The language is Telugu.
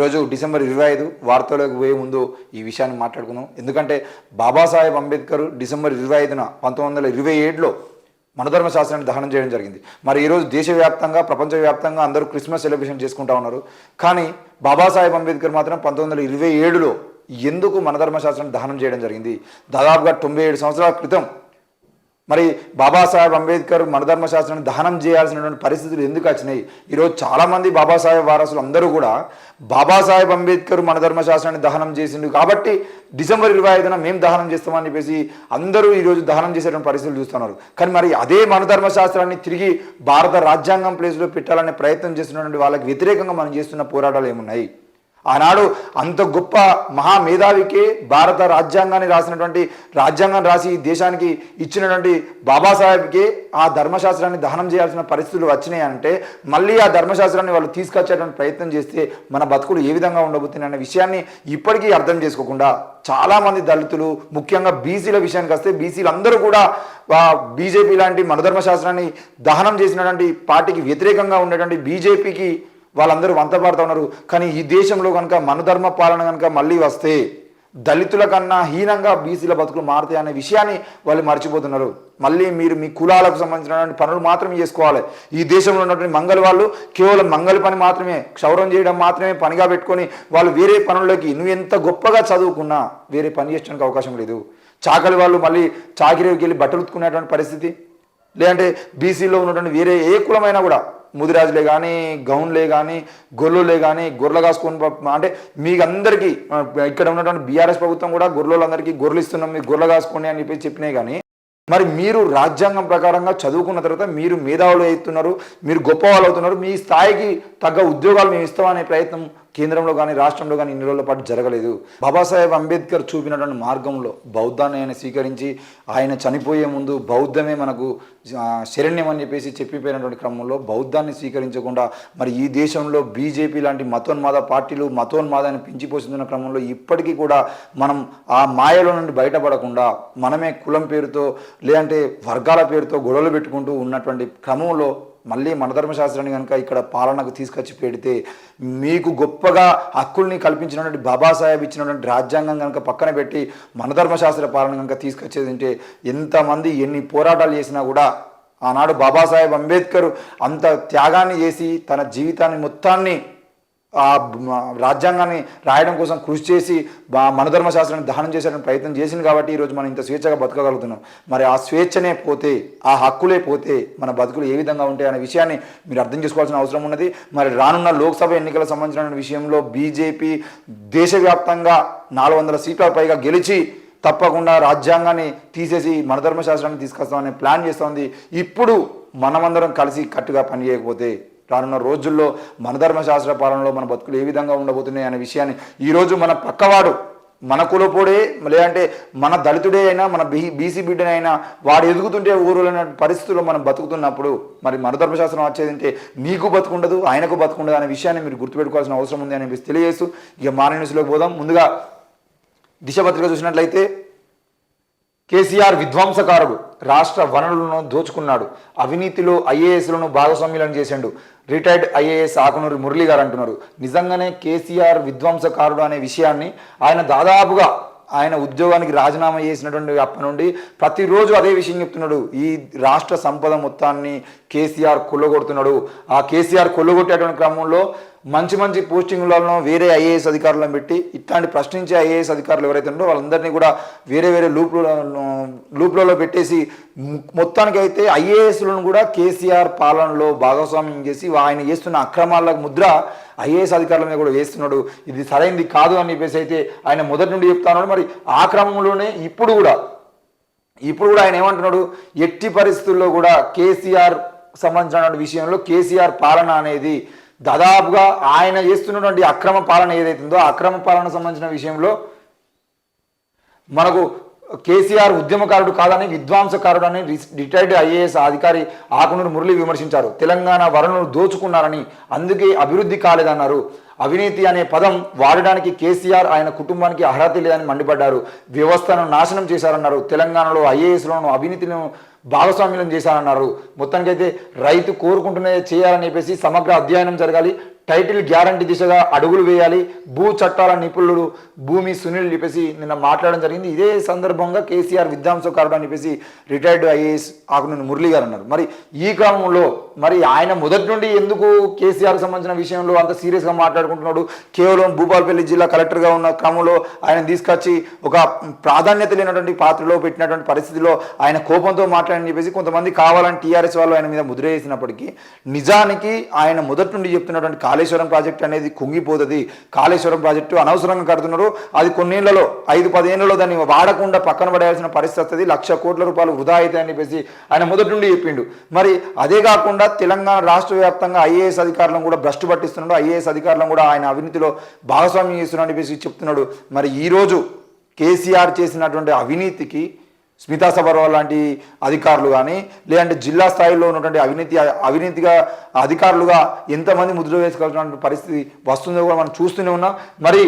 ఈరోజు డిసెంబర్ 25 వార్తలకు పోయే ముందు ఈ విషయాన్ని మాట్లాడుకున్నాం. ఎందుకంటే బాబాసాహెబ్ అంబేద్కర్ డిసెంబర్ 25న 1927లో మనధర్మ శాస్త్రాన్ని దహనం చేయడం జరిగింది. మరి ఈరోజు దేశవ్యాప్తంగా ప్రపంచవ్యాప్తంగా అందరూ క్రిస్మస్ సెలబ్రేషన్ చేసుకుంటా ఉన్నారు. కానీ బాబాసాహెబ్ అంబేద్కర్ మాత్రం 1927లో ఎందుకు మనధర్మ శాస్త్రాన్ని దహనం చేయడం జరిగింది? దాదాపుగా 97 సంవత్సరాల క్రితం మరి బాబాసాహెబ్ అంబేద్కర్ మనధర్మ శాస్త్రాన్ని దహనం చేయాల్సినటువంటి పరిస్థితులు ఎందుకు వచ్చినాయి? ఈరోజు చాలామంది బాబాసాహెబ్ వారసులు అందరూ కూడా బాబాసాహెబ్ అంబేద్కర్ మనధర్మ శాస్త్రాన్ని దహనం చేసిండు కాబట్టి డిసెంబర్ 25న మేము దహనం చేస్తామని చెప్పేసి అందరూ ఈరోజు దహనం చేసేటువంటి పరిస్థితులు చూస్తున్నారు. కానీ మరి అదే మనధర్మ శాస్త్రాన్ని తిరిగి భారత రాజ్యాంగం ప్లేస్లో పెట్టాలనే ప్రయత్నం చేస్తున్నటువంటి వాళ్ళకి వ్యతిరేకంగా మనం చేస్తున్న పోరాటాలు ఏమున్నాయి? ఆనాడు అంత గొప్ప మహామేధావికి భారత రాజ్యాంగాన్ని రాజ్యాంగం రాసి దేశానికి ఇచ్చినటువంటి బాబాసాహెబ్కి ఆ ధర్మశాస్త్రాన్ని దహనం చేయాల్సిన పరిస్థితులు వచ్చినాయి అంటే మళ్ళీ ఆ ధర్మశాస్త్రాన్ని వాళ్ళు తీసుకొచ్చేటువంటి ప్రయత్నం చేస్తే మన బతుకులు ఏ విధంగా ఉండబోతున్నాయి అనే విషయాన్ని ఇప్పటికీ అర్థం చేసుకోకుండా చాలామంది దళితులు, ముఖ్యంగా బీసీల విషయానికి వస్తే బీసీలు అందరూ కూడా బీజేపీ లాంటి మనధర్మ శాస్త్రాన్ని దహనం చేసినటువంటి పార్టీకి వ్యతిరేకంగా ఉండేటువంటి బీజేపీకి వాళ్ళందరూ వంతపాడుతూ ఉన్నారు. కానీ ఈ దేశంలో కనుక మనధర్మ పాలన కనుక మళ్ళీ వస్తే దళితుల కన్నా హీనంగా బీసీల బతుకులు మారుతాయి అనే విషయాన్ని వాళ్ళు మర్చిపోతున్నారు. మళ్ళీ మీరు మీ కులాలకు సంబంధించినటువంటి పనులు మాత్రమే చేసుకోవాలి. ఈ దేశంలో ఉన్నటువంటి మంగళ వాళ్ళు కేవలం మంగళ పని మాత్రమే, క్షౌరం చేయడం మాత్రమే పనిగా పెట్టుకొని వాళ్ళు వేరే పనుల్లోకి నువ్వు ఎంత గొప్పగా చదువుకున్నా వేరే పని చేయడానికి అవకాశం లేదు. చాకలి వాళ్ళు మళ్ళీ చాకిరీకి వెళ్ళి బట్టలు ఉతుకునేటువంటి పరిస్థితి, లేదంటే బీసీలో ఉన్నటువంటి వేరే ఏ కులమైనా కూడా ముదిరాజులే కానీ, గౌన్లే కానీ, గొర్రెలే కానీ, గొర్రెలు కాసుకొని అంటే మీకు అందరికీ ఇక్కడ ఉన్నటువంటి బీఆర్ఎస్ ప్రభుత్వం కూడా గొర్రెలందరికీ గొర్రెలు ఇస్తున్నాం, మీకు గొర్రెలు కాసుకోండి అని చెప్పి చెప్పినాయి. కానీ మరి మీరు రాజ్యాంగం ప్రకారంగా చదువుకున్న తర్వాత మీరు మేధావులు అవుతున్నారు, మీరు గొప్ప వాళ్ళు అవుతున్నారు, మీ స్థాయికి తగ్గ ఉద్యోగాలు మేము ఇస్తామనే ప్రయత్నం కేంద్రంలో కానీ రాష్ట్రంలో కానీ ఇన్ని రోజుల పాటు జరగలేదు. బాబాసాహెబ్ అంబేద్కర్ చూపినటువంటి మార్గంలో బౌద్ధాన్ని ఆయన స్వీకరించి ఆయన చనిపోయే ముందు బౌద్ధమే మనకు శరణ్యం అని చెప్పేసి చెప్పిపోయినటువంటి క్రమంలో బౌద్ధాన్ని స్వీకరించకుండా మరి ఈ దేశంలో బీజేపీ లాంటి మతోన్మాద పార్టీలు మతోన్మాదాన్ని పెంచిపోతున్న క్రమంలో ఇప్పటికీ కూడా మనం ఆ మాయలో నుండి బయటపడకుండా మనమే కులం పేరుతో లేదంటే వర్గాల పేరుతో గొడవలు పెట్టుకుంటూ ఉన్నటువంటి క్రమంలో మళ్ళీ మనధర్మ శాస్త్రాన్ని కనుక ఇక్కడ పాలనకు తీసుకొచ్చి పెడితే మీకు గొప్పగా హక్కుల్ని కల్పించినటువంటి బాబాసాహెబ్ ఇచ్చినటువంటి రాజ్యాంగం కనుక పక్కన పెట్టి మనధర్మ శాస్త్ర పాలన కనుక తీసుకొచ్చేది అంటే ఎంతమంది ఎన్ని పోరాటాలు చేసినా కూడా ఆనాడు బాబాసాహెబ్ అంబేద్కర్ అంత త్యాగాన్ని చేసి తన జీవితాన్ని మొత్తాన్ని ఆ రాజ్యాంగాన్ని రాయడం కోసం కృషి చేసి మనధర్మ శాస్త్రాన్ని దహనం చేసేటువంటి ప్రయత్నం చేసింది కాబట్టి ఈరోజు మనం ఇంత స్వేచ్ఛగా బతకగలుగుతున్నాం. మరి ఆ స్వేచ్ఛనే పోతే, ఆ హక్కులే పోతే మన బతుకులు ఏ విధంగా ఉంటాయి అనే విషయాన్ని మీరు అర్థం చేసుకోవాల్సిన అవసరం ఉన్నది. మరి రానున్న లోక్సభ ఎన్నికల సంబంధించిన విషయంలో బీజేపీ దేశవ్యాప్తంగా 400 సీట్ల పైగా గెలిచి తప్పకుండా రాజ్యాంగాన్ని తీసేసి మనధర్మ శాస్త్రాన్ని తీసుకొస్తామని ప్లాన్ చేస్తోంది. ఇప్పుడు మనమందరం కలిసి కట్టుగా పనిచేయకపోతే రానున్న రోజుల్లో మనధర్మ శాస్త్ర పాలనలో మన బతుకులు ఏ విధంగా ఉండబోతున్నాయి అనే విషయాన్ని ఈరోజు మన పక్కవాడు, మన కులపోడే లేదంటే మన దళితుడే అయినా మన బీసీ బిడ్డనే అయినా వాడు ఎదుగుతుంటే ఊరులైన పరిస్థితుల్లో మనం బతుకుతున్నప్పుడు మరి మనధర్మ శాస్త్రం వచ్చేదంటే నీకు బతుకుండదు, ఆయనకు బతుకుండదు అనే విషయాన్ని మీరు గుర్తుపెట్టుకోవాల్సిన అవసరం ఉంది అని తెలియజేస్తూ ఇక మార్నింగ్ న్యూస్లోకి పోదాం. ముందుగా దిశ పత్రిక చూసినట్లయితే కేసీఆర్ విధ్వంసకారుడు, రాష్ట్ర వనరులను దోచుకున్నాడు, అవినీతిలో ఐఏఎస్లను భాగస్వామ్యులను చేశాడు, రిటైర్డ్ ఐఏఎస్ ఆకునూరి మురళి గారు అంటున్నారు. నిజంగానే కేసీఆర్ విధ్వంసకారుడు అనే విషయాన్ని ఆయన దాదాపుగా ఆయన ఉద్యోగానికి రాజీనామా చేసినటువంటి అప్పటి నుండి ప్రతిరోజు అదే విషయం చెప్తున్నాడు. ఈ రాష్ట్ర సంపద మొత్తాన్ని కేసీఆర్ కొల్లగొడుతున్నాడు. ఆ కేసీఆర్ కొల్లగొట్టేటువంటి క్రమంలో మంచి మంచి పోస్టింగ్లలో వేరే ఐఏఎస్ అధికారులను పెట్టి ఇట్లాంటి ప్రశ్నించే ఐఏఎస్ అధికారులు ఎవరైతే ఉన్నారో వాళ్ళందరినీ కూడా వేరే లూప్లలో పెట్టేసి మొత్తానికి అయితే ఐఏఎస్లను కూడా కేసీఆర్ పాలనలో భాగస్వామ్యం చేసి ఆయన చేస్తున్న అక్రమాలకు ముద్ర ఐఏఎస్ అధికారుల మీద కూడా వేస్తున్నాడు. ఇది సరైనది కాదు అని చెప్పేసి అయితే ఆయన మొదటి నుండి చెప్తున్నాడు. మరి ఆ క్రమంలోనే ఇప్పుడు కూడా ఆయన ఏమంటున్నాడు, ఎట్టి పరిస్థితుల్లో కూడా కేసీఆర్ సంబంధించిన విషయంలో కేసీఆర్ పాలన అనేది దాదాపుగా ఆయన చేస్తున్నటువంటి అక్రమ పాలన ఏదైతుందో ఆ అక్రమ పాలన సంబంధించిన విషయంలో మనకు కేసీఆర్ ఉద్యమకారుడు కాదని విధ్వంసకారుడు అని రిటైర్డ్ ఐఏఎస్ అధికారి ఆకునూరు మురళి విమర్శించారు. తెలంగాణ వనరులను దోచుకున్నారని, అందుకే అభివృద్ధి కాలేదన్నారు. అవినీతి అనే పదం వాడడానికి కేసీఆర్ ఆయన కుటుంబానికి అర్హత లేదని మండిపడ్డారు. వ్యవస్థను నాశనం చేశారన్నారు. తెలంగాణలో ఐఏఎస్లను అవినీతిని భాగస్వామ్యం చేశారన్నారు. మొత్తానికైతే రైతు కోరుకుంటున్నదే చేయాలని చెప్పేసి సమగ్ర అధ్యయనం జరగాలి, టైటిల్ గ్యారంటీ దిశగా అడుగులు వేయాలి, భూ చట్టాల నిపుణులు భూమి సునీల్ చెప్పేసి నిన్న మాట్లాడడం జరిగింది. ఇదే సందర్భంగా కేసీఆర్ విద్వాంసకారుడు అని చెప్పేసి రిటైర్డ్ ఐఏఎస్ ఆకునూరి మురళి గారు అన్నారు. మరి ఈ క్రమంలో మరి ఆయన మొదటి నుండి ఎందుకు కేసీఆర్కి సంబంధించిన విషయంలో అంత సీరియస్గా మాట్లాడుకుంటున్నాడు? కేవలం భూపాలపల్లి జిల్లా కలెక్టర్గా ఉన్న క్రమంలో ఆయన తీసుకొచ్చి ఒక ప్రాధాన్యత లేనటువంటి పాత్రలో పెట్టినటువంటి పరిస్థితిలో ఆయన కోపంతో మాట్లాడని చెప్పేసి కొంతమంది కావాలని టీఆర్ఎస్ వాళ్ళు ఆయన మీద ముద్ర వేసినప్పటికీ నిజానికి ఆయన మొదటి నుండి చెప్తున్నటువంటి కాళేశ్వరం ప్రాజెక్టు అనేది కుంగిపోతుంది, కాళేశ్వరం ప్రాజెక్టు అనవసరంగా కడుతున్నారు, అది కొన్నేళ్లలో 5-10 ఏళ్లలో దాన్ని వాడకుండా పక్కన పడేయాల్సిన పరిస్థితి వస్తుంది, 1,00,000 కోట్ల రూపాయలు వృధా అవుతాయి అని చెప్పేసి ఆయన మొదటి నుండి చెప్పిండు. మరి అదే కాకుండా తెలంగాణ రాష్ట్ర వ్యాప్తంగా ఐఏఎస్ అధికారులను కూడా భ్రష్టు పట్టిస్తున్నాడు, ఐఏఎస్ అధికారులను కూడా ఆయన అవినీతిలో భాగస్వామ్యం చేస్తున్నాడు అని చెప్పేసి చెప్తున్నాడు. మరి ఈరోజు కేసీఆర్ చేసినటువంటి అవినీతికి స్మితా సబర్వాల్ లాంటి అధికారులు కానీ లేదంటే జిల్లా స్థాయిలో ఉన్నటువంటి అవినీతిగా అధికారులుగా ఎంతమంది ముద్ర వేసుకోవాల్సిన పరిస్థితి వస్తుందో కూడా మనం చూస్తూనే ఉన్నాం. మరి